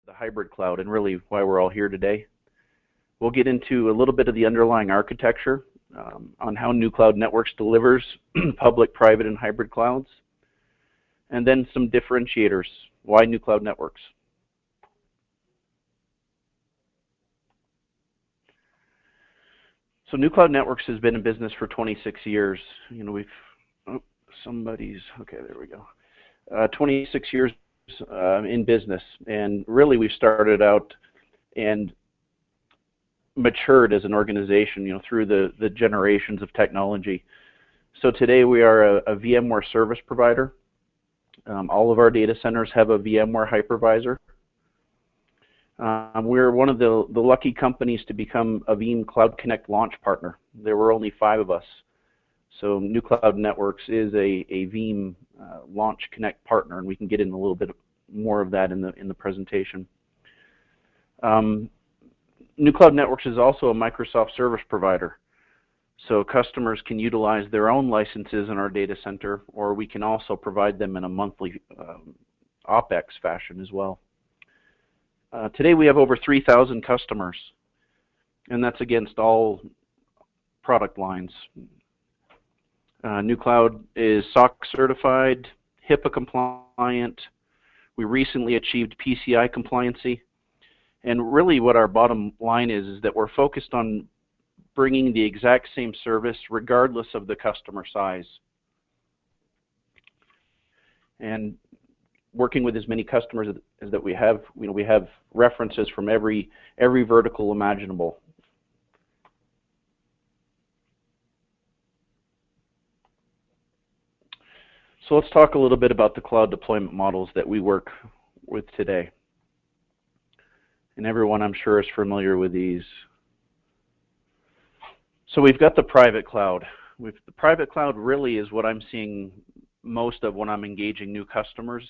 the hybrid cloud and really why we're all here today. We'll get into a little bit of the underlying architecture on how New Cloud Networks delivers public, private, and hybrid clouds, and then some differentiators. Why New Cloud Networks? So New Cloud Networks has been in business for 26 years. You know, okay, there we go. 26 years in business, and really we started out and matured as an organization, you know, through the generations of technology. So today we are a VMware service provider. All of our data centers have a VMware hypervisor. We're one of the lucky companies to become a Veeam Cloud Connect launch partner. There were only 5 of us. So New Cloud Networks is a Veeam Launch Connect partner, and we can get in a little bit more of that in the presentation. New Cloud Networks is also a Microsoft service provider. So customers can utilize their own licenses in our data center, or we can also provide them in a monthly OpEx fashion as well. Today we have over 3,000 customers, and that's against all product lines. New Cloud is SOC certified, HIPAA compliant. We recently achieved PCI compliancy. And really what our bottom line is that we're focused on bringing the exact same service regardless of the customer size. And working with as many customers as that we have, you know, we have references from every vertical imaginable. So let's talk a little bit about the cloud deployment models that we work with today. And everyone, I'm sure, is familiar with these. So we've got the private cloud. The private cloud really is what I'm seeing most of when I'm engaging new customers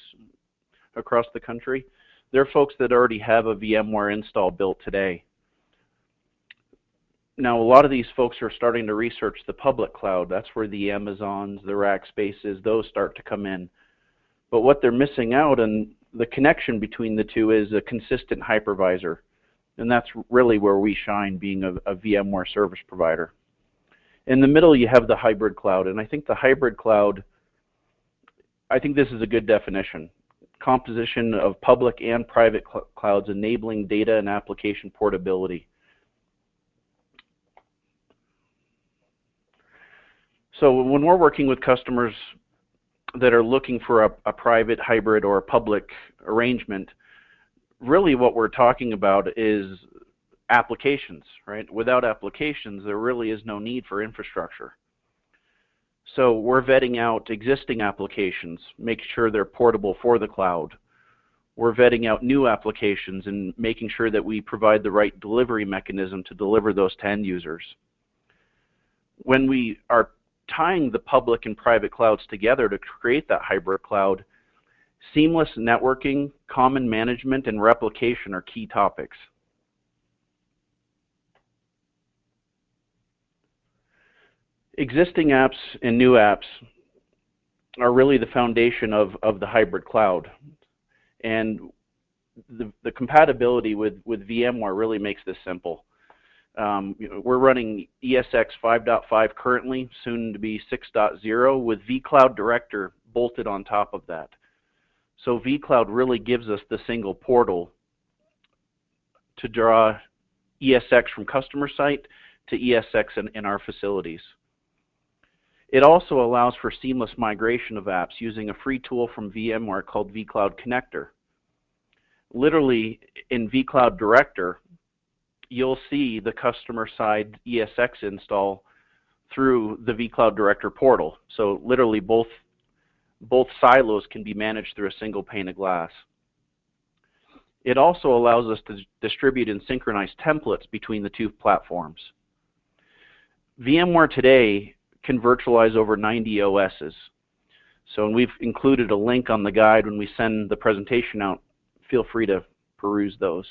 across the country. They're folks that already have a VMware install built today. Now, a lot of these folks are starting to research the public cloud. That's where the Amazons, the Rackspaces, those start to come in. But what they're missing out, and the connection between the two, is a consistent hypervisor. And that's really where we shine, being a VMware service provider. In the middle, you have the hybrid cloud. And I think the hybrid cloud, I think this is a good definition. Composition of public and private clouds enabling data and application portability. So when we're working with customers that are looking for a private, hybrid, or a public arrangement, really what we're talking about is applications, right? Without applications, there really is no need for infrastructure. So we're vetting out existing applications, making sure they're portable for the cloud. We're vetting out new applications and making sure that we provide the right delivery mechanism to deliver those to end users. When we are tying the public and private clouds together to create that hybrid cloud, seamless networking, common management, and replication are key topics. Existing apps and new apps are really the foundation of the hybrid cloud. And the compatibility with VMware really makes this simple. We're running ESX 5.5 currently, soon to be 6.0, with vCloud Director bolted on top of that. So vCloud really gives us the single portal to draw ESX from customer site to ESX in our facilities. It also allows for seamless migration of apps using a free tool from VMware called vCloud Connector. Literally, in vCloud Director, you'll see the customer side ESX install through the vCloud Director portal. So literally both silos can be managed through a single pane of glass. It also allows us to distribute and synchronize templates between the two platforms. VMware today can virtualize over 90 OSs. So we've included a link on the guide when we send the presentation out. Feel free to peruse those.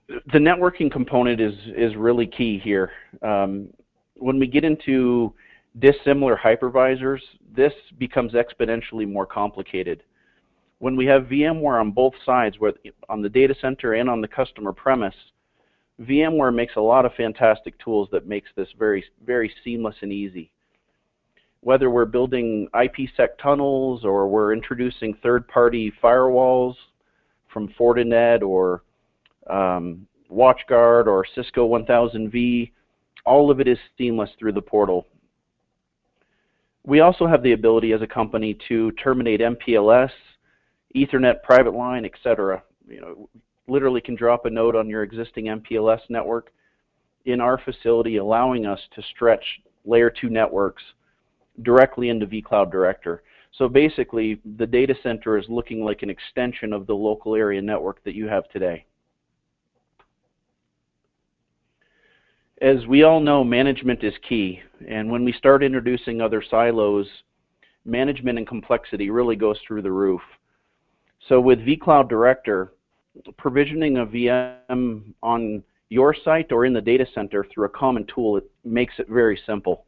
The networking component is really key here. When we get into dissimilar hypervisors, this becomes exponentially more complicated. When we have VMware on both sides, on the data center and on the customer premise, VMware makes a lot of fantastic tools that makes this very, very seamless and easy. Whether we're building IPsec tunnels or we're introducing third-party firewalls from Fortinet or WatchGuard or Cisco 1000V, all of it is seamless through the portal. We also have the ability as a company to terminate MPLS, Ethernet private line, etc. Literally can drop a node on your existing MPLS network in our facility, allowing us to stretch layer 2 networks directly into vCloud Director. So basically, the data center is looking like an extension of the local area network that you have today. As we all know, management is key, and when we start introducing other silos, management and complexity really goes through the roof. So with vCloud Director, provisioning a VM on your site or in the data center through a common tool, it makes it very simple.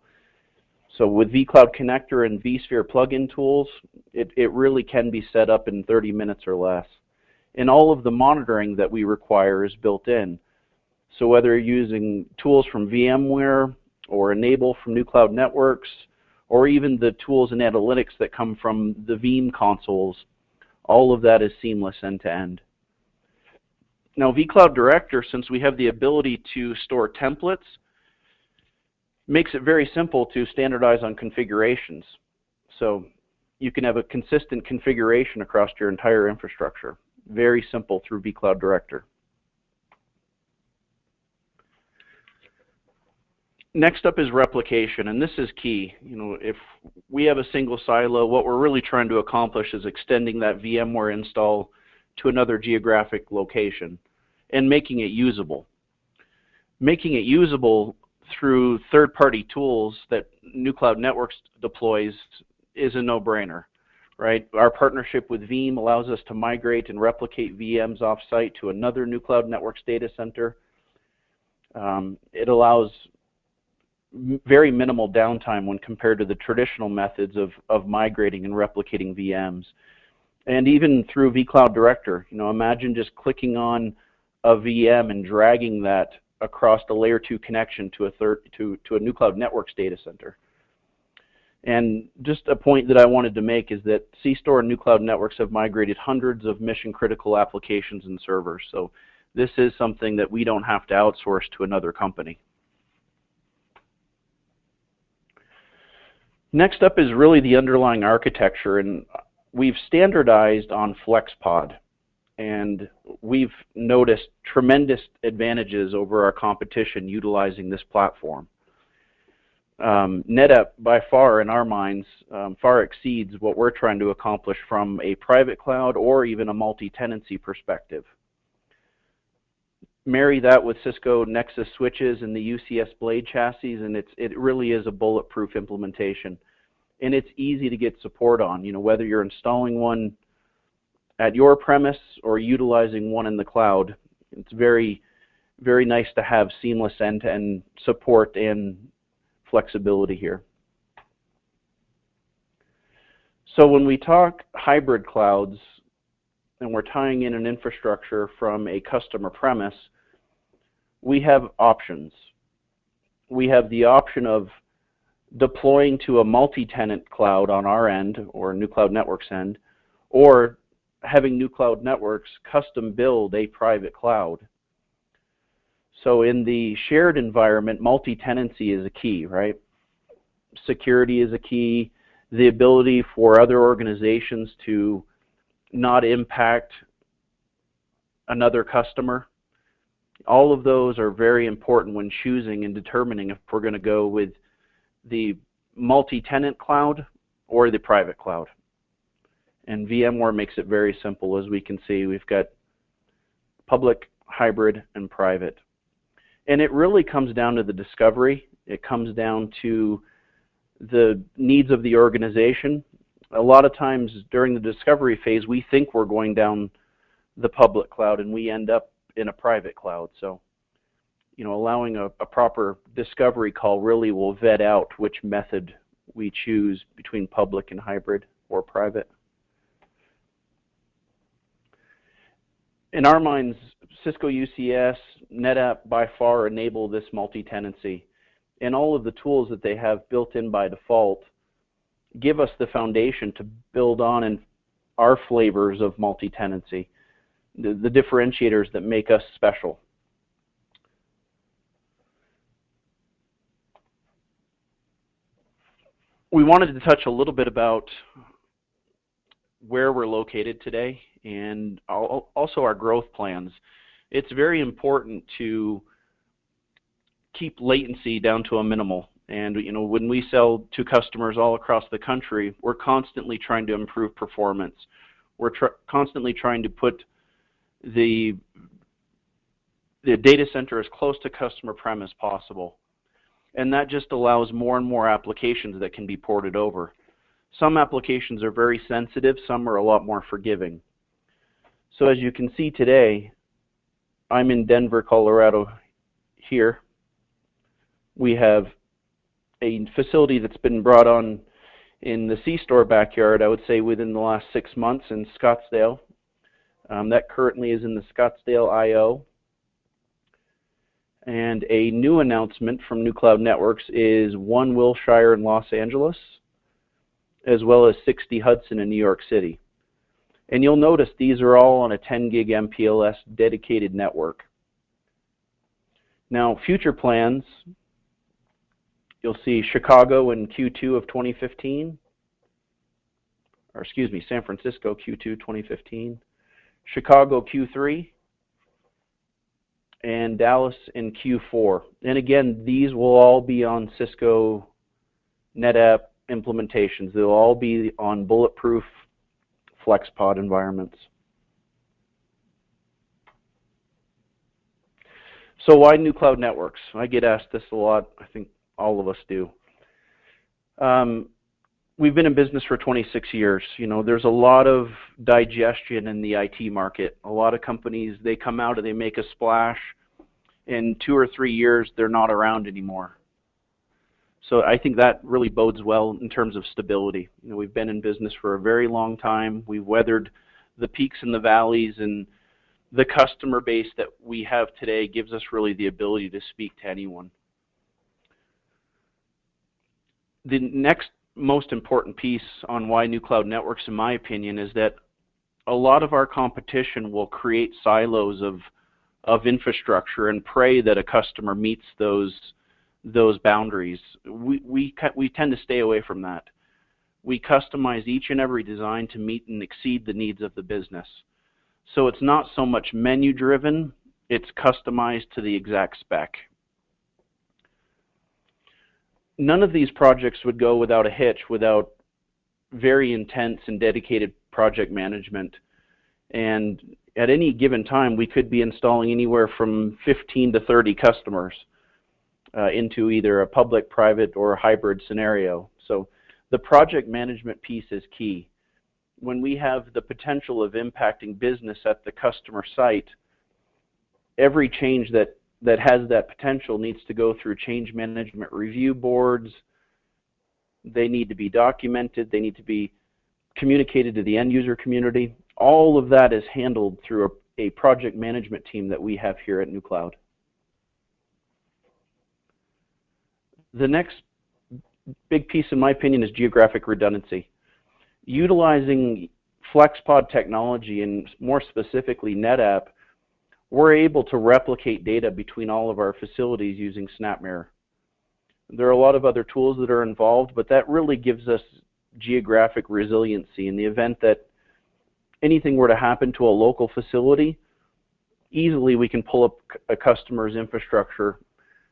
So with vCloud Connector and vSphere plugin tools, it really can be set up in 30 minutes or less. And all of the monitoring that we require is built in. So whether you're using tools from VMware or Enable from New Cloud Networks, or even the tools and analytics that come from the Veeam consoles, all of that is seamless end to end. Now vCloud Director, since we have the ability to store templates, makes it very simple to standardize on configurations. So you can have a consistent configuration across your entire infrastructure. Very simple through vCloud Director. Next up is replication, and this is key. If we have a single silo, what we're really trying to accomplish is extending that VMware install to another geographic location and making it usable. Making it usable through third-party tools that New Cloud Networks deploys is a no-brainer, right? Our partnership with Veeam allows us to migrate and replicate VMs off-site to another New Cloud Networks data center. It allows very minimal downtime when compared to the traditional methods of migrating and replicating VMs. And even through vCloud Director, imagine just clicking on a VM and dragging that across the layer 2 connection to a New Cloud Networks data center. And just a point that I wanted to make is that cStor and New Cloud Networks have migrated hundreds of mission critical applications and servers. So this is something that we don't have to outsource to another company. Next up is really the underlying architecture, and we've standardized on FlexPod, and we've noticed tremendous advantages over our competition utilizing this platform. NetApp, by far, in our minds, far exceeds what we're trying to accomplish from a private cloud or even a multi-tenancy perspective. Marry that with Cisco Nexus switches and the UCS Blade chassis, and it really is a bulletproof implementation. And it's easy to get support on, whether you're installing one at your premise or utilizing one in the cloud. It's very, very nice to have seamless end-to-end support and flexibility here. So when we talk hybrid clouds, and we're tying in an infrastructure from a customer premise, we have options. We have the option of deploying to a multi-tenant cloud on our end, or New Cloud Networks end, or having New Cloud Networks custom build a private cloud. So in the shared environment, multi-tenancy is a key, right? Security is a key. The ability for other organizations to not impact another customer. All of those are very important when choosing and determining if we're going to go with the multi-tenant cloud or the private cloud. And VMware makes it very simple. As we can see, we've got public, hybrid, and private. And it really comes down to the discovery. It comes down to the needs of the organization. A lot of times during the discovery phase, we think we're going down the public cloud and we end up in a private cloud. So, allowing a proper discovery call really will vet out which method we choose between public and hybrid or private. In our minds, Cisco UCS, NetApp by far enable this multi-tenancy, and all of the tools that they have built in by default give us the foundation to build on in our flavors of multi-tenancy, the differentiators that make us special. We wanted to touch a little bit about where we're located today and also our growth plans. It's very important to keep latency down to a minimal. And when we sell to customers all across the country, we're constantly trying to improve performance. We're constantly trying to put the data center as close to customer prem as possible. And that just allows more and more applications that can be ported over. Some applications are very sensitive, some are a lot more forgiving. So as you can see today, I'm in Denver, Colorado here. We have a facility that's been brought on in the cStor backyard, I would say within the last 6 months in Scottsdale. That currently is in the Scottsdale IO. And a new announcement from New Cloud Networks is 1 Wilshire in Los Angeles, as well as 60 Hudson in New York City. And you'll notice these are all on a 10 gig MPLS dedicated network. Now, future plans, you'll see Chicago in Q2 of 2015, or excuse me, San Francisco Q2 2015, Chicago Q3, and Dallas in Q4. And again, these will all be on Cisco NetApp implementations. They'll all be on bulletproof FlexPod environments. So why New Cloud Networks? I get asked this a lot. I think all of us do. We've been in business for 26 years. There's a lot of digestion in the IT market. A lot of companies, they come out and they make a splash. In 2 or 3 years, they're not around anymore. So I think that really bodes well in terms of stability. We've been in business for a very long time. We've weathered the peaks and the valleys, and the customer base that we have today gives us really the ability to speak to anyone. The next most important piece on why New Cloud Networks, in my opinion, is that a lot of our competition will create silos of infrastructure and pray that a customer meets those boundaries. We tend to stay away from that. We customize each and every design to meet and exceed the needs of the business. So it's not so much menu driven, it's customized to the exact spec. None of these projects would go without a hitch, without very intense and dedicated project management. And at any given time, we could be installing anywhere from 15 to 30 customers into either a public, private, or a hybrid scenario. So the project management piece is key. When we have the potential of impacting business at the customer site, every change that has that potential needs to go through change management review boards. They need to be documented. They need to be communicated to the end user community. All of that is handled through a project management team that we have here at New Cloud. The next big piece, in my opinion, is geographic redundancy. Utilizing FlexPod technology, and more specifically NetApp, we're able to replicate data between all of our facilities using SnapMirror. There are a lot of other tools that are involved, but that really gives us geographic resiliency. In the event that anything were to happen to a local facility, easily we can pull up a customer's infrastructure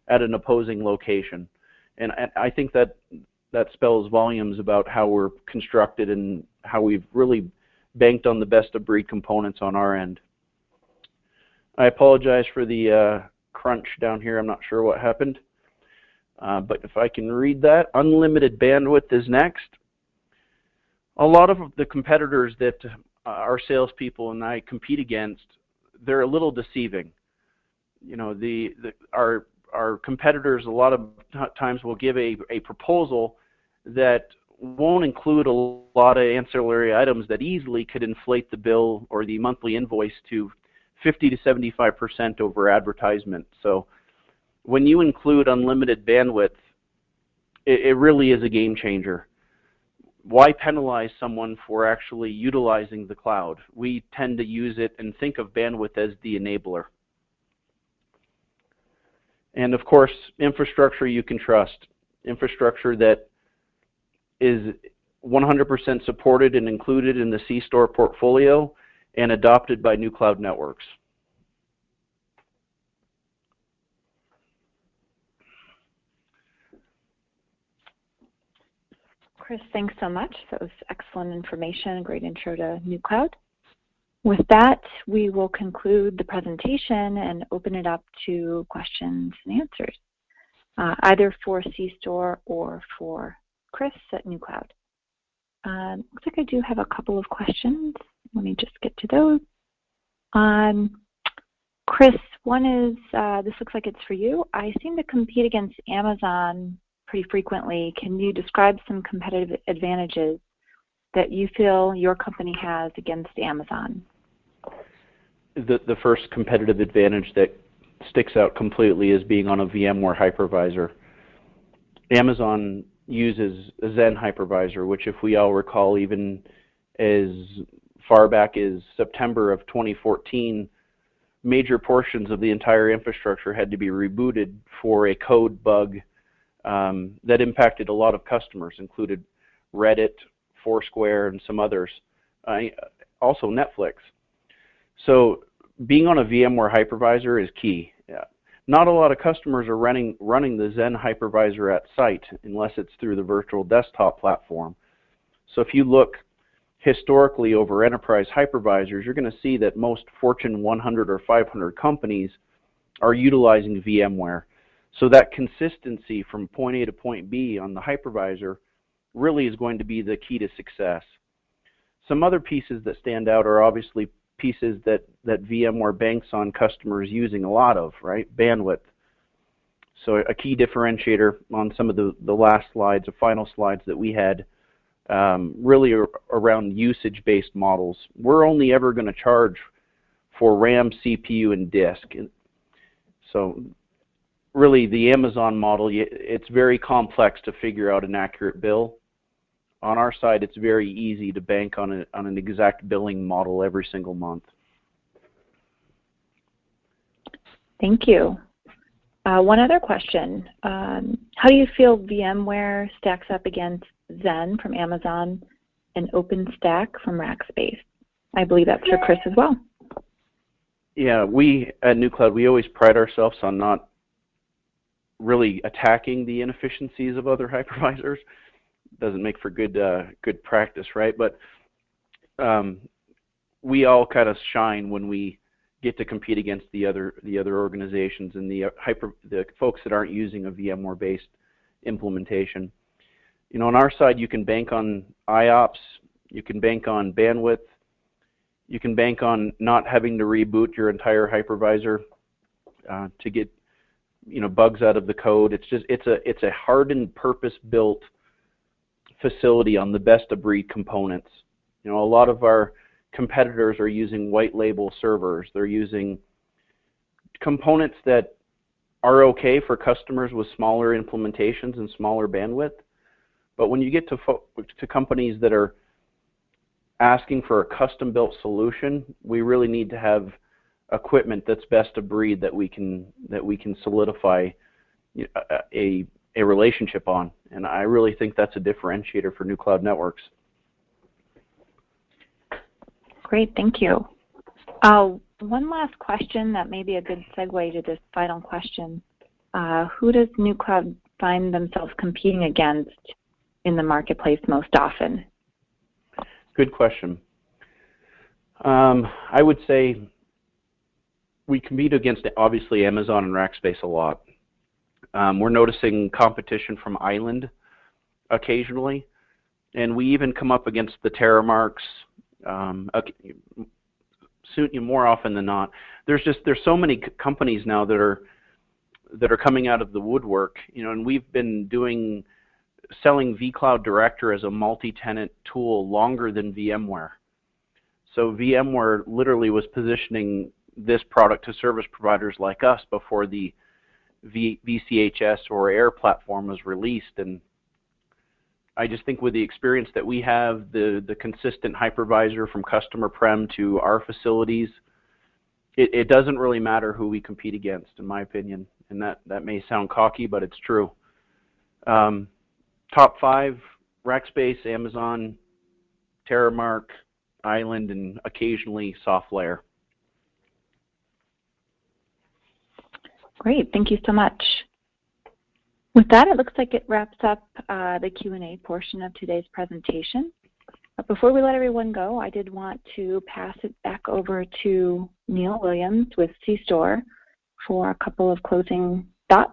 at an opposing location. And I think that spells volumes about how we're constructed and how we've really banked on the best of breed components on our end. I apologize for the crunch down here. I'm not sure what happened. But if I can read that, unlimited bandwidth is next. A lot of the competitors that our salespeople and I compete against, they're a little deceiving. You know, our competitors a lot of times will give a proposal that won't include a lot of ancillary items that easily could inflate the bill or the monthly invoice to 50 to 75% over advertisement. So when you include unlimited bandwidth, it really is a game changer. Why penalize someone for actually utilizing the cloud? We tend to use it and think of bandwidth as the enabler. And of course, infrastructure you can trust. Infrastructure that is 100% supported and included in the cStor portfolio and adopted by new cloud networks. Chris, thanks so much. That was excellent information, great intro to new cloud. With that, we will conclude the presentation and open it up to questions and answers, either for cStor or for Chris at new cloud. Looks like I do have a couple of questions. Let me just get to those. Chris, one is, this looks like it's for you. I seem to compete against Amazon pretty frequently. Can you describe some competitive advantages that you feel your company has against Amazon? The first competitive advantage that sticks out completely is being on a VMware hypervisor. Amazon uses a Zen hypervisor, which, if we all recall, even as far back as September of 2014, major portions of the entire infrastructure had to be rebooted for a code bug that impacted a lot of customers, included Reddit, Foursquare, and some others, also Netflix. So being on a VMware hypervisor is key. Not a lot of customers are running the Zen hypervisor at site unless it's through the virtual desktop platform. So if you look historically over enterprise hypervisors, you're going to see that most Fortune 100 or 500 companies are utilizing VMware. So that consistency from point A to point B on the hypervisor really is going to be the key to success. Some other pieces that stand out are obviously pieces that VMware banks on customers using a lot of, right? Bandwidth. So a key differentiator on some of the last slides, the final slides that we had, really around usage-based models. We're only ever going to charge for RAM, CPU, and disk. So really, the Amazon model, it's very complex to figure out an accurate bill. On our side, it's very easy to bank on an exact billing model every single month. Thank you. One other question. How do you feel VMware stacks up against Zen from Amazon and OpenStack from Rackspace? I believe that's for Chris as well. Yeah, we at NewCloud, we always pride ourselves on not really attacking the inefficiencies of other hypervisors. Doesn't make for good practice, right? But we all kind of shine when we get to compete against the other organizations and the folks that aren't using a VMware-based implementation. You know, on our side, you can bank on IOPS, you can bank on bandwidth, you can bank on not having to reboot your entire hypervisor to get bugs out of the code. It's a hardened, purpose-built facility on the best of breed components. You know, a lot of our competitors are using white label servers. They're using components that are okay for customers with smaller implementations and smaller bandwidth. But when you get to companies that are asking for a custom-built solution, we really need to have equipment that's best of breed that we can solidify a relationship on, and I really think that's a differentiator for new cloud networks. Great, thank you. One last question that may be a good segue to this final question. Who does new cloud find themselves competing against in the marketplace most often? Good question. I would say we compete against, obviously, Amazon and Rackspace a lot. We're noticing competition from Island occasionally, and we even come up against the Terramarks, more often than not. There's so many companies now that are coming out of the woodwork, and we've been selling vCloud Director as a multi-tenant tool longer than VMware. So VMware literally was positioning this product to service providers like us before the VCHS or AIR platform was released. And I just think with the experience that we have, the consistent hypervisor from customer prem to our facilities, it doesn't really matter who we compete against, in my opinion. And that may sound cocky, but it's true. Top 5, Rackspace, Amazon, Terramark, Island, and occasionally SoftLayer. Great, thank you so much. With that, it looks like it wraps up the Q&A portion of today's presentation. But before we let everyone go, I did want to pass it back over to Neil Williams with cStor for a couple of closing thoughts